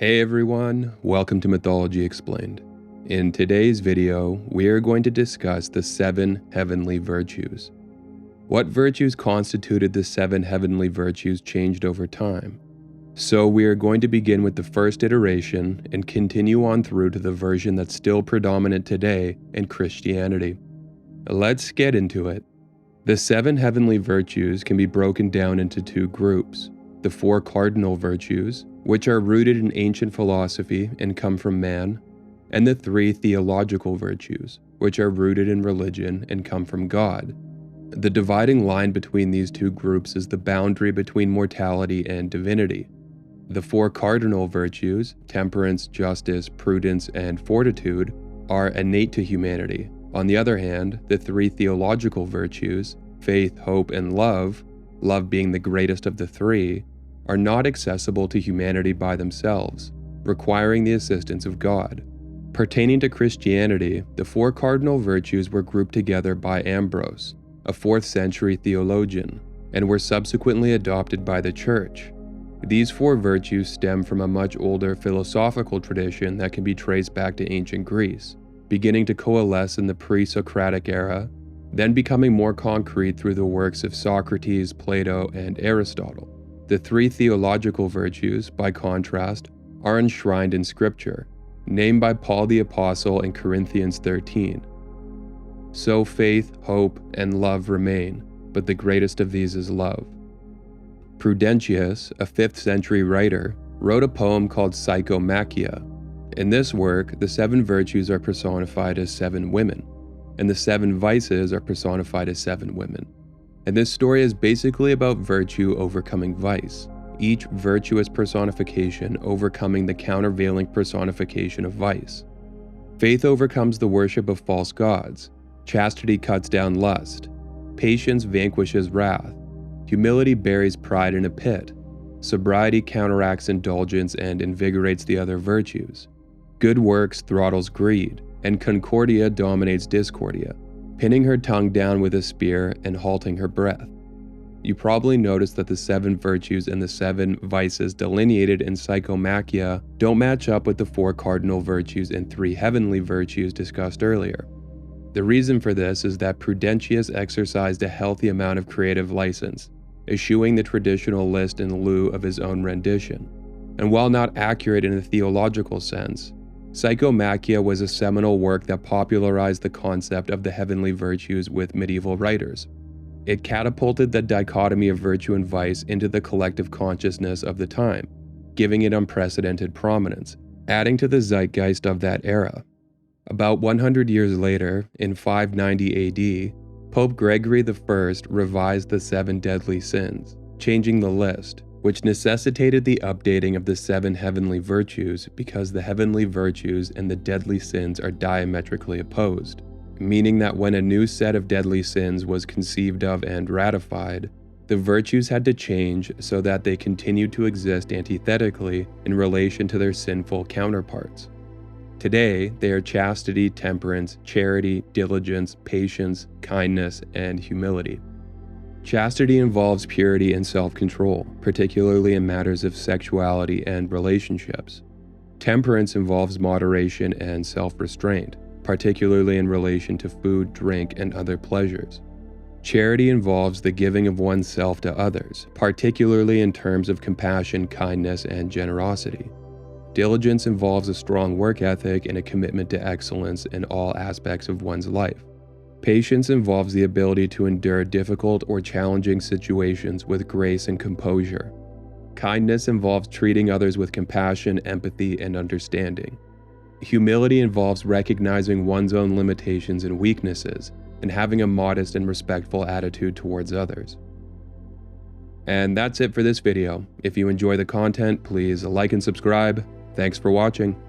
Hey everyone, welcome to Mythology Explained. In today's video, we are going to discuss the 7 heavenly virtues. What virtues constituted the 7 heavenly virtues changed over time. So we are going to begin with the first iteration and continue on through to the version that's still predominant today in Christianity. Let's get into it. The 7 heavenly virtues can be broken down into 2 groups. The 4 cardinal virtues, which are rooted in ancient philosophy and come from man, and the 3 theological virtues, which are rooted in religion and come from God. The dividing line between these 2 groups is the boundary between mortality and divinity. The 4 cardinal virtues, temperance, justice, prudence, and fortitude, are innate to humanity. On the other hand, the 3 theological virtues, faith, hope, and love being the greatest of the 3, are not accessible to humanity by themselves, requiring the assistance of God. Pertaining to Christianity, the 4 cardinal virtues were grouped together by Ambrose, a 4th century theologian, and were subsequently adopted by the Church. These 4 virtues stem from a much older philosophical tradition that can be traced back to ancient Greece, beginning to coalesce in the pre-Socratic era, then becoming more concrete through the works of Socrates, Plato, and Aristotle. The 3 theological virtues, by contrast, are enshrined in Scripture, named by Paul the Apostle in Corinthians 13. So faith, hope, and love remain, but the greatest of these is love. Prudentius, a 5th century writer, wrote a poem called Psychomachia. In this work, the 7 virtues are personified as 7 women, and the 7 vices are personified as 7 women. And this story is basically about virtue overcoming vice, each virtuous personification overcoming the countervailing personification of vice. Faith overcomes the worship of false gods, chastity cuts down lust, patience vanquishes wrath, humility buries pride in a pit, sobriety counteracts indulgence and invigorates the other virtues, good works throttles greed, and concordia dominates discordia, pinning her tongue down with a spear and halting her breath. You probably noticed that the 7 virtues and the 7 vices delineated in Psychomachia don't match up with the 4 cardinal virtues and 3 heavenly virtues discussed earlier. The reason for this is that Prudentius exercised a healthy amount of creative license, eschewing the traditional list in lieu of his own rendition. And while not accurate in a theological sense, Psychomachia was a seminal work that popularized the concept of the heavenly virtues with medieval writers. It catapulted the dichotomy of virtue and vice into the collective consciousness of the time, giving it unprecedented prominence, adding to the zeitgeist of that era. About 100 years later, in 590 AD, Pope Gregory I revised the 7 deadly sins, changing the list, which necessitated the updating of the 7 heavenly virtues because the heavenly virtues and the deadly sins are diametrically opposed, meaning that when a new set of deadly sins was conceived of and ratified, the virtues had to change so that they continued to exist antithetically in relation to their sinful counterparts. Today, they are chastity, temperance, charity, diligence, patience, kindness, and humility. Chastity involves purity and self-control, particularly in matters of sexuality and relationships. Temperance involves moderation and self-restraint, particularly in relation to food, drink, and other pleasures. Charity involves the giving of oneself to others, particularly in terms of compassion, kindness, and generosity. Diligence involves a strong work ethic and a commitment to excellence in all aspects of one's life. Patience involves the ability to endure difficult or challenging situations with grace and composure. Kindness involves treating others with compassion, empathy, and understanding. Humility involves recognizing one's own limitations and weaknesses, and having a modest and respectful attitude towards others. And that's it for this video. If you enjoy the content, please like and subscribe. Thanks for watching.